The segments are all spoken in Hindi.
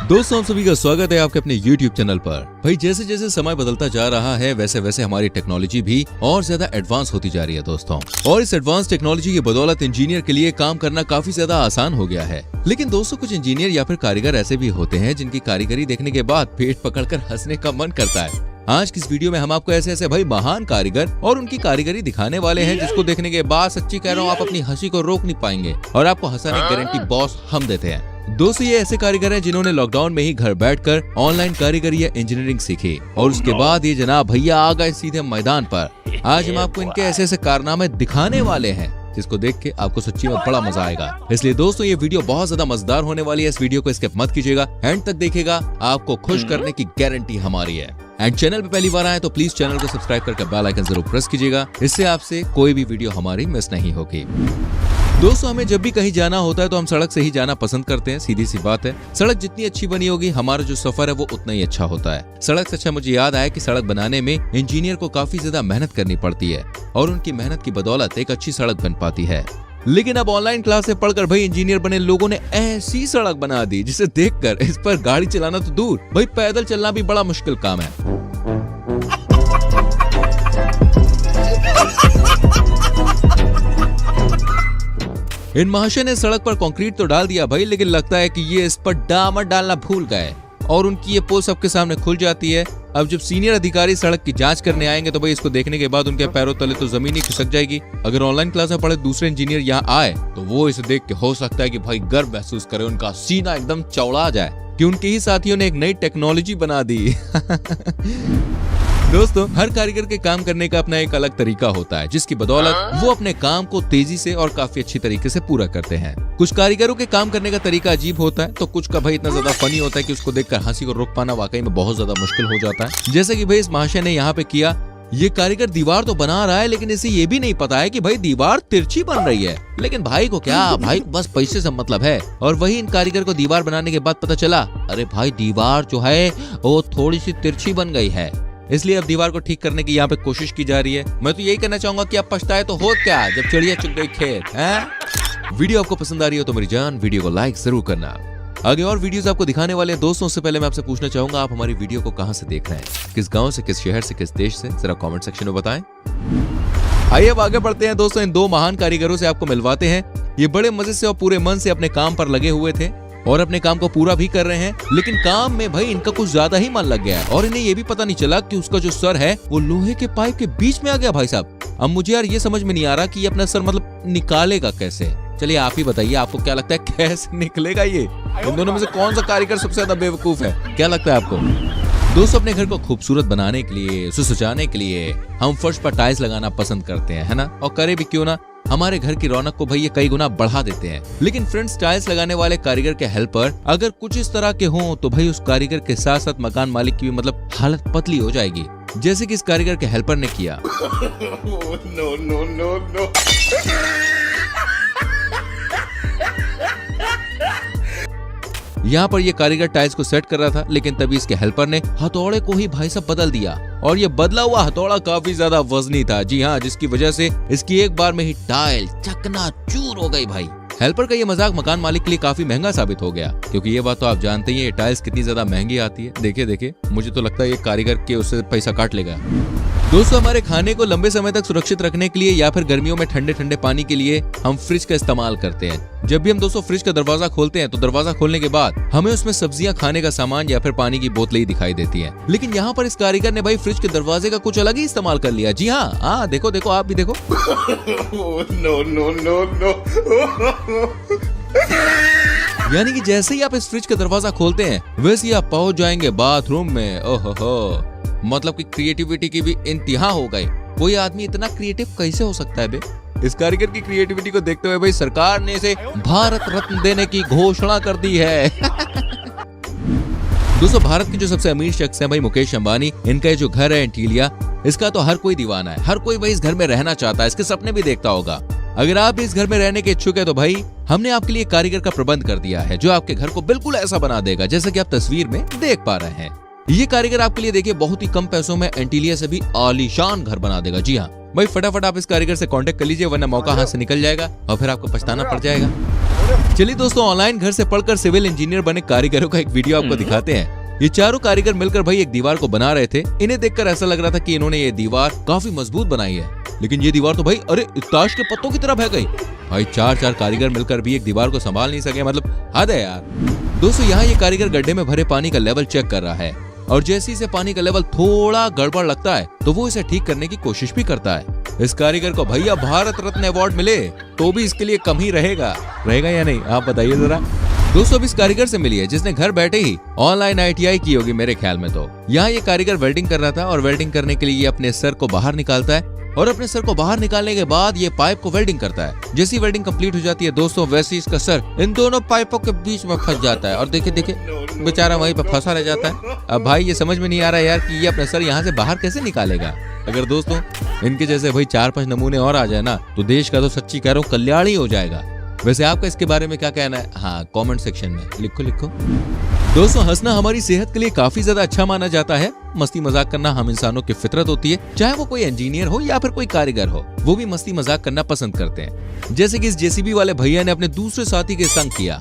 दोस्तों हम सभी का स्वागत है आपके अपने YouTube चैनल पर। भाई जैसे जैसे समय बदलता जा रहा है वैसे वैसे हमारी टेक्नोलॉजी भी और ज्यादा एडवांस होती जा रही है दोस्तों। और इस एडवांस टेक्नोलॉजी की बदौलत इंजीनियर के लिए काम करना काफी ज्यादा आसान हो गया है। लेकिन दोस्तों कुछ इंजीनियर या फिर कारीगर ऐसे भी होते हैं जिनकी कारीगरी देखने के बाद पेट पकड़कर हंसने का मन करता है। आज की इस वीडियो में हम आपको ऐसे ऐसे भाई महान कारीगर और उनकी कारीगरी दिखाने वाले हैं जिसको देखने के बाद सच्ची कह रहा हूँ आप अपनी हंसी को रोक नहीं पाएंगे और आपको हंसाने की गारंटी बॉस हम देते हैं। दोस्तों ये ऐसे कारीगर हैं जिन्होंने लॉकडाउन में ही घर बैठकर ऑनलाइन कारीगरी या इंजीनियरिंग सीखी और उसके बाद ये जनाब भैया आ गए सीधे मैदान पर। आज हम आपको इनके ऐसे ऐसे कारनामे दिखाने वाले हैं जिसको देख के आपको सच्ची में बड़ा मजा आएगा। इसलिए दोस्तों ये वीडियो बहुत ज्यादा मजेदार होने वाली है। इस वीडियो को स्किप मत कीजिएगा, एंड तक देखिएगा, आपको खुश करने की गारंटी हमारी है। एंड चैनल पे पहली बार आए तो प्लीज चैनल को सब्सक्राइब करके बेल आइकन जरूर प्रेस कीजिएगा, इससे आपसे कोई भी वीडियो हमारी मिस नहीं होगी। दोस्तों हमें जब भी कहीं जाना होता है तो हम सड़क से ही जाना पसंद करते हैं, सीधी सी बात है। सड़क जितनी अच्छी बनी होगी हमारा जो सफर है वो उतना ही अच्छा होता है। सड़क से अच्छा मुझे याद आया कि सड़क बनाने में इंजीनियर को काफी ज्यादा मेहनत करनी पड़ती है और उनकी मेहनत की बदौलत एक अच्छी सड़क बन पाती है। लेकिन अब ऑनलाइन क्लास से पढ़कर भाई इंजीनियर बने लोगों ने ऐसी सड़क बना दी जिसे देखकर इस पर गाड़ी चलाना तो दूर, भाई पैदल चलना भी बड़ा मुश्किल काम है। इन महाशय ने सड़क पर कंक्रीट तो डाल दिया भाई, लेकिन लगता है कि ये इस पर डामर डालना भूल गए और उनकी ये पोल सबके सामने खुल जाती है। अब जब सीनियर अधिकारी सड़क की जांच करने आएंगे तो भाई इसको देखने के बाद उनके पैरों तले तो जमीन ही खिसक जाएगी। अगर ऑनलाइन क्लास में पढ़े दूसरे इंजीनियर यहाँ आए तो वो इसे देख के हो सकता है कि भाई गर्व महसूस करे, उनका सीना एकदम चौड़ा जाए कि उनके ही साथियों ने एक नई टेक्नोलॉजी बना दी। दोस्तों हर कारीगर के काम करने का अपना एक अलग तरीका होता है जिसकी बदौलत वो अपने काम को तेजी से और काफी अच्छी तरीके से पूरा करते हैं। कुछ कारीगरों के काम करने का तरीका अजीब होता है तो कुछ का भाई इतना ज्यादा फनी होता है कि उसको देखकर हंसी को रोक पाना वाकई में बहुत ज्यादा मुश्किल हो जाता है। जैसे कि भाई इस महाशय ने यहाँ पे किया, ये कारीगर दीवार तो बना रहा है लेकिन इसे ये भी नहीं पता है कि भाई दीवार तिरछी बन रही है। लेकिन भाई को क्या, भाई को बस पैसे से मतलब है। और वही इन कारीगर को दीवार बनाने के बाद पता चला, अरे भाई दीवार जो है वो थोड़ी सी तिरछी बन गई है, इसलिए अब दीवार को ठीक करने की यहाँ पे कोशिश की जा रही है। मैं तो यही कहना चाहूंगा कि अब पछताए तो हो क्या जब चिड़िया चुग गई खेत है। वीडियो आपको पसंद आ रही हो तो मेरी जान वीडियो को लाइक जरूर करना। आगे और वीडियोस आपको दिखाने वाले हैं दोस्तों। उससे पहले मैं आपसे पूछना चाहूंगा आप हमारी वीडियो को कहां से देख रहे हैं, किस गांव से, किस शहर से, किस देश से, जरा कमेंट सेक्शन में बताएं। आइए अब आगे बढ़ते हैं दोस्तों, इन दो महान कारीगरों से आपको मिलवाते हैं। ये बड़े मजे से और पूरे मन से अपने काम पर लगे हुए थे और अपने काम को पूरा भी कर रहे हैं, लेकिन काम में भाई इनका कुछ ज्यादा ही मन लग गया है और इन्हें ये भी पता नहीं चला कि उसका जो सर है वो लोहे के पाइप के बीच में आ गया। भाई साहब अब मुझे यार ये समझ में नहीं आ रहा कि ये अपना सर मतलब निकालेगा कैसे। चलिए आप ही बताइए, आपको क्या लगता है कैसे निकलेगा ये? इन दोनों में से कौन सा कारीगर सबसे ज्यादा बेवकूफ है, क्या लगता है आपको? दोस्तों अपने घर को खूबसूरत बनाने के लिए, उसे सजाने के लिए हम फर्श पर टाइल्स लगाना पसंद करते हैं, है ना? और करे भी क्यों ना, हमारे घर की रौनक को भाई ये कई गुना बढ़ा देते हैं। लेकिन फ्रेंड्स टाइल्स लगाने वाले कारीगर के हेल्पर अगर कुछ इस तरह के हों तो भाई उस कारीगर के साथ साथ मकान मालिक की भी मतलब हालत पतली हो जाएगी, जैसे कि इस कारीगर के हेल्पर ने किया। No no no no. यहाँ पर ये कारीगर टाइल्स को सेट कर रहा था, लेकिन तभी इसके हेल्पर ने हथौड़े को ही भाई साहब बदल दिया और ये बदला हुआ हथौड़ा काफी ज्यादा वजनी था। जी हाँ, जिसकी वजह से इसकी एक बार में ही टाइल चकनाचूर हो गई। भाई हेल्पर का ये मजाक मकान मालिक के लिए काफी महंगा साबित हो गया, क्योंकि ये बात तो आप जानते ही हैं टाइल्स कितनी ज्यादा महंगी आती है। देखिए देखिए, मुझे तो लगता है ये कारीगर के उससे पैसा काट लेगा। दोस्तों हमारे खाने को लंबे समय तक सुरक्षित रखने के लिए या फिर गर्मियों में ठंडे ठंडे पानी के लिए हम फ्रिज का इस्तेमाल करते हैं। जब भी हम दोस्तों फ्रिज का दरवाजा खोलते हैं तो दरवाजा खोलने के बाद हमें उसमें सब्जियां, खाने का सामान या फिर पानी की बोतलें ही दिखाई देती हैं। लेकिन यहाँ पर इस कारीगर ने भाई फ्रिज के दरवाजे का कुछ अलग ही इस्तेमाल कर लिया। जी हाँ, देखो देखो, आप भी देखो। No no no no. यानी कि जैसे ही आप इस फ्रिज का दरवाजा खोलते हैं वैसे ही आप पहुंच जाएंगे बाथरूम में। ओहो, मतलब कि क्रिएटिविटी की भी इंतहा हो गई। कोई आदमी इतना क्रिएटिव कैसे हो सकता है बे? इस कारीगर की क्रिएटिविटी को देखते हुए भाई सरकार ने इसे भारत रत्न देने की घोषणा कर दी है। दोस्तों भारत के जो सबसे अमीर शख्स हैं भाई मुकेश अंबानी, इनका ये जो घर है एंटीलिया, इसका तो हर कोई दीवाना है। हर कोई भाई इस घर में रहना चाहता है, इसके सपने भी देखता होगा। अगर आप इस घर में रहने के इच्छुक है तो भाई हमने आपके लिए कारीगर का प्रबंध कर दिया है जो आपके घर को बिल्कुल ऐसा बना देगा जैसा कि आप तस्वीर में देख पा रहे हैं। ये कारीगर आपके लिए देखिए बहुत ही कम पैसों में एंटीलिया से भी आलीशान घर बना देगा। जी हाँ भाई, फटाफट आप इस कारीगर से कांटेक्ट कर लीजिए, वरना मौका हाथ से निकल जाएगा और फिर आपको पछताना पड़ जाएगा। चलिए दोस्तों, ऑनलाइन घर से पढ़कर सिविल इंजीनियर बने कारीगरों का एक वीडियो आपको दिखाते हैं। ये चारों कारीगर मिलकर भाई एक दीवार को बना रहे थे। इन्हें देखकर ऐसा लग रहा था कि इन्होंने ये दीवार काफी मजबूत बनाई है, लेकिन ये दीवार तो भाई अरे ताश के पत्तों की तरह बह गई। भाई चार कारीगर मिलकर भी एक दीवार को संभाल नहीं सके, मतलब हद है यार। दोस्तों यहाँ ये कारीगर गड्ढे में भरे पानी का लेवल चेक कर रहा है और जैसे ही इसे पानी का लेवल थोड़ा गड़बड़ लगता है तो वो इसे ठीक करने की कोशिश भी करता है। इस कारीगर को भैया भारत रत्न अवार्ड मिले तो भी इसके लिए कम ही रहेगा या नहीं, आप बताइए जरा। दोस्तों अब इस कारीगर से मिलिए जिसने घर बैठे ही ऑनलाइन ITI की होगी मेरे ख्याल में। तो यहाँ ये कारीगर वेल्डिंग कर रहा था और वेल्डिंग करने के लिए ये अपने सर को बाहर निकालता है और अपने सर को बाहर निकालने के बाद ये पाइप को वेल्डिंग करता है। जैसी वेल्डिंग कंप्लीट हो जाती है दोस्तों, वैसे इसका सर इन दोनों पाइपों के बीच में फंस जाता है और देखिए बेचारा वहीं पे फंसा रह जाता है। अब भाई ये समझ में नहीं आ रहा यार कि ये अपने सर यहाँ से बाहर कैसे निकालेगा। अगर दोस्तों इनके जैसे भाई 4-5 नमूने और आ जाए ना तो देश का तो सच्ची कह रहा हूँ कल्याण ही हो जाएगा। वैसे आपका इसके बारे में क्या कहना है? हाँ कमेंट सेक्शन में लिखो। दोस्तों हंसना हमारी सेहत के लिए काफी ज्यादा अच्छा माना जाता है। मस्ती मजाक करना हम इंसानों की फितरत होती है, चाहे वो कोई इंजीनियर हो या फिर कोई कारीगर हो, वो भी मस्ती मजाक करना पसंद करते हैं। जैसे कि इस JCB वाले भैया ने अपने दूसरे साथी के संग किया।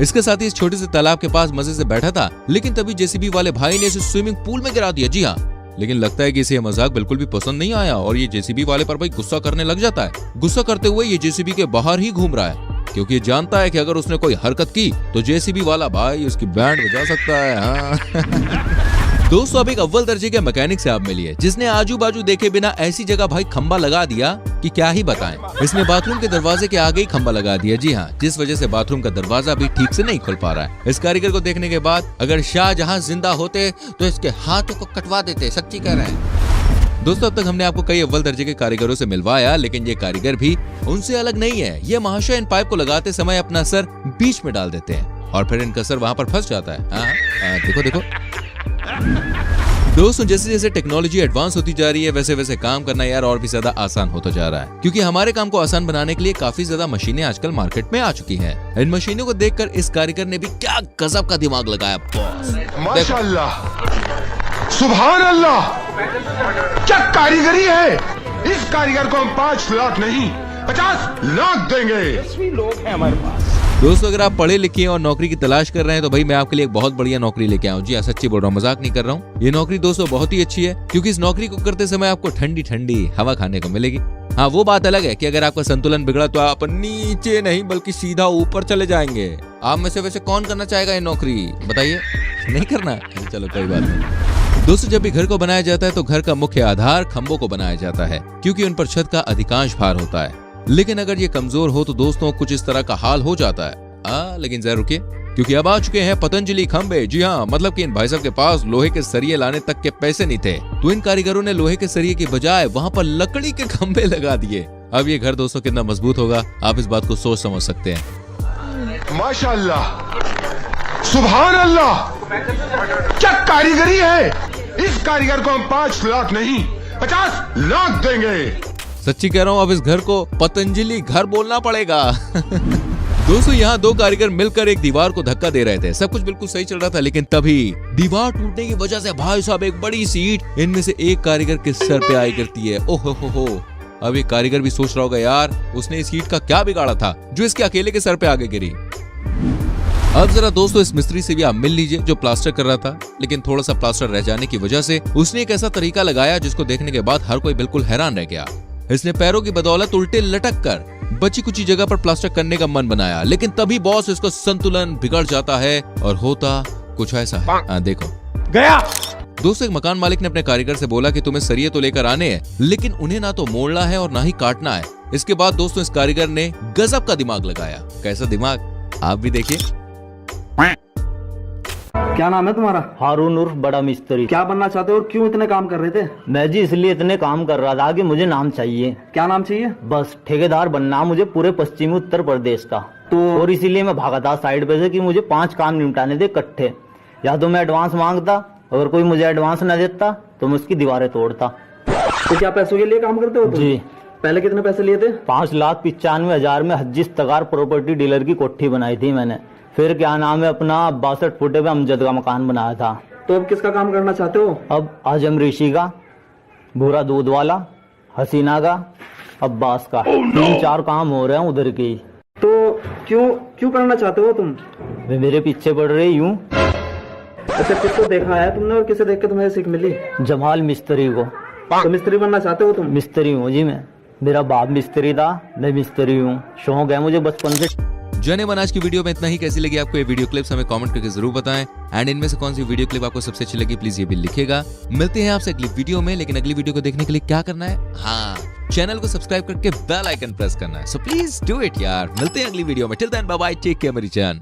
इसके साथी इस छोटे से तालाब के पास मजे से बैठा था, लेकिन तभी JCB वाले भाई ने इसे स्विमिंग पूल में गिरा दिया। जी हाँ, लेकिन लगता है कि इसे मजाक बिल्कुल भी पसंद नहीं आया और ये JCB वाले पर भाई गुस्सा करने लग जाता है। गुस्सा करते हुए ये JCB के बाहर ही घूम रहा है, क्योंकि जानता है कि अगर उसने कोई हरकत की तो JCB वाला भाई उसकी बैंड बजा सकता है। हाँ। दोस्तों अब एक अव्वल दर्जे के मैकेनिक से आप मिलिए जिसने आजू बाजू देखे बिना ऐसी जगह भाई खंबा लगा दिया कि क्या ही बताएं। इसने बाथरूम के दरवाजे के आगे ही खंबा लगा दिया। जी हाँ, जिस वजह से बाथरूम का दरवाजा भी ठीक से नहीं खुल पा रहा है। इस कारीगर को देखने के बाद अगर शाहजहां जिंदा होते तो इसके हाथों को कटवा देते, सच्ची कह रहे हैं। दोस्तों अब तक हमने आपको कई अव्वल दर्जे के कारीगरों से मिलवाया, लेकिन ये कारीगर भी उनसे अलग नहीं है। ये महाशय इन पाइप को लगाते समय अपना सर बीच में डाल देते हैं और फिर इनका सर वहां पर फंस जाता है। देखो। दोस्तों जैसे जैसे टेक्नोलॉजी एडवांस होती जा रही है वैसे वैसे काम करना यार और भी ज्यादा आसान होता जा रहा है, क्योंकि हमारे काम को आसान बनाने के लिए काफी ज्यादा मशीनें आजकल मार्केट में आ चुकी हैं। इन मशीनों को देखकर इस कारीगर ने भी क्या गजब का दिमाग लगाया। माशाअल्लाह, सुभान अल्लाह, क्या कारीगरी है। इस कारीगर को हम 5 लाख नहीं 50 लाख देंगे। लोग हैं हमारे पास। दोस्तों अगर आप पढ़े लिखे और नौकरी की तलाश कर रहे हैं तो भाई मैं आपके लिए एक बहुत बढ़िया नौकरी लेके आया हूँ। जी सच्ची बोल रहा हूँ, मजाक नहीं कर रहा हूँ। ये नौकरी दोस्तों बहुत ही अच्छी है, क्योंकि इस नौकरी को करते समय आपको ठंडी ठंडी हवा खाने को मिलेगी। हाँ वो बात अलग है कि अगर आपका संतुलन बिगड़ा तो आप नीचे नहीं बल्कि सीधा ऊपर चले जाएंगे। आप में से वैसे कौन करना चाहेगा ये नौकरी, बताइए? नहीं करना? चलो कोई बात नहीं। दोस्तों जब भी घर को बनाया जाता है तो घर का मुख्य आधार खंभों को बनाया जाता है, क्योंकि उन पर छत का अधिकांश भार होता है। लेकिन अगर ये कमजोर हो तो दोस्तों कुछ इस तरह का हाल हो जाता है। लेकिन जरा रुकिए, क्योंकि अब आ चुके हैं पतंजलि खंबे। जी हाँ, मतलब कि इन भाई साहब के पास लोहे के सरिये लाने तक के पैसे नहीं थे, तो इन कारीगरों ने लोहे के सरिये की बजाय वहाँ पर लकड़ी के खंबे लगा दिए। अब ये घर दोस्तों कितना मजबूत होगा आप इस बात को सोच समझ सकते हैं। माशाअल्लाह, सुभान अल्लाह, क्या कारीगरी है। इस कारीगर को हम 5 लाख नहीं 50 लाख देंगे। सच्ची कह रहा हूँ, अब इस घर को पतंजलि घर बोलना पड़ेगा। दोस्तों यहाँ 2 कारीगर मिलकर एक दीवार को धक्का दे रहे थे। सब कुछ बिल्कुल सही चल रहा था, लेकिन तभी दीवार टूटने की वजह से भाई साहब एक बड़ी सी ईंट इनमें से एक कारीगर के सर पे आई गिरती है। ओहो हो। अब ये कारीगर भी सोच रहा होगा यार उसने इस ईंट का क्या बिगाड़ा था जो इसके अकेले के सर पे आगे गिरी। अब जरा दोस्तों इस मिस्त्री से भी आप मिल लीजिए जो प्लास्टर कर रहा था, लेकिन थोड़ा सा प्लास्टर रह जाने की वजह से उसने एक ऐसा तरीका लगाया जिसको देखने के बाद हर कोई बिल्कुल हैरान रह गया। इसने पैरों की बदौलत उल्टे लटक कर बची कुची जगह पर प्लास्टर करने का मन बनाया, लेकिन तभी बॉस इसका संतुलन बिगड़ जाता है और होता कुछ ऐसा है। देखो गया। दोस्तों एक मकान मालिक ने अपने कारीगर से बोला कि तुम्हें सरिये तो लेकर आने हैं, लेकिन उन्हें ना तो मोड़ना है और ना ही काटना है। इसके बाद दोस्तों इस कारीगर ने गजब का दिमाग लगाया। कैसा दिमाग आप भी देखिए। क्या नाम है तुम्हारा? हारून उर्फ बड़ा मिस्त्री। क्या बनना चाहते हो और क्यों इतने काम कर रहे थे? मैं जी इसलिए इतने काम कर रहा था कि मुझे नाम चाहिए। क्या नाम चाहिए? बस ठेकेदार बनना मुझे पूरे पश्चिमी उत्तर प्रदेश का। तो और इसीलिए मैं भागा था साइड पे से कि मुझे 5 काम निपटाने थे इकट्ठे। या तो मैं एडवांस मांगता, अगर कोई मुझे एडवांस न देता तो मैं उसकी दीवारें तोड़ता। तो क्या पैसों के लिए काम करते हो तुम? जी। पहले कितने पैसे लिए थे? 5,95,000 में हज्जिस तगार प्रॉपर्टी डीलर की कोठी बनाई थी मैंने। फिर क्या नाम है अपना 62 फुटे पे अमजद का मकान बनाया था। तो अब किसका काम करना चाहते हो? अब आजम ऋषि का, भूरा दूध वाला, हसीना का, अब्बास का। 3-4 काम हो रहे हैं उधर के ही। तो क्यों क्यों करना चाहते हो तुम? वे मेरे पीछे पड़ रहे यूं। अच्छा, किसको देखा है तुमने और किसे देख के तुम्हें सीख मिली? जमाल मिस्त्री को। तो मिस्त्री बनना चाहते हो तुम? मिस्त्री हूँ जी मैं। मेरा बाप मिस्त्री था, मैं मिस्त्री हूँ। शौक है मुझे बचपन से। जनेब, आज की वीडियो में इतना ही। कैसी लगी आपको ये वीडियो क्लिप्स हमें कमेंट करके जरूर बताएं। एंड इनमें से कौन सी वीडियो क्लिप आपको सबसे अच्छी लगी प्लीज ये भी लिखेगा। मिलते हैं आपसे अगली वीडियो में, लेकिन अगली वीडियो को देखने के लिए क्या करना है? हाँ, चैनल को सब्सक्राइब करके बेल आइकन प्रेस करना है। सो प्लीज डू इट यार। मिलते हैं अगली वीडियो में। Till then bye bye, take care मेरी जान।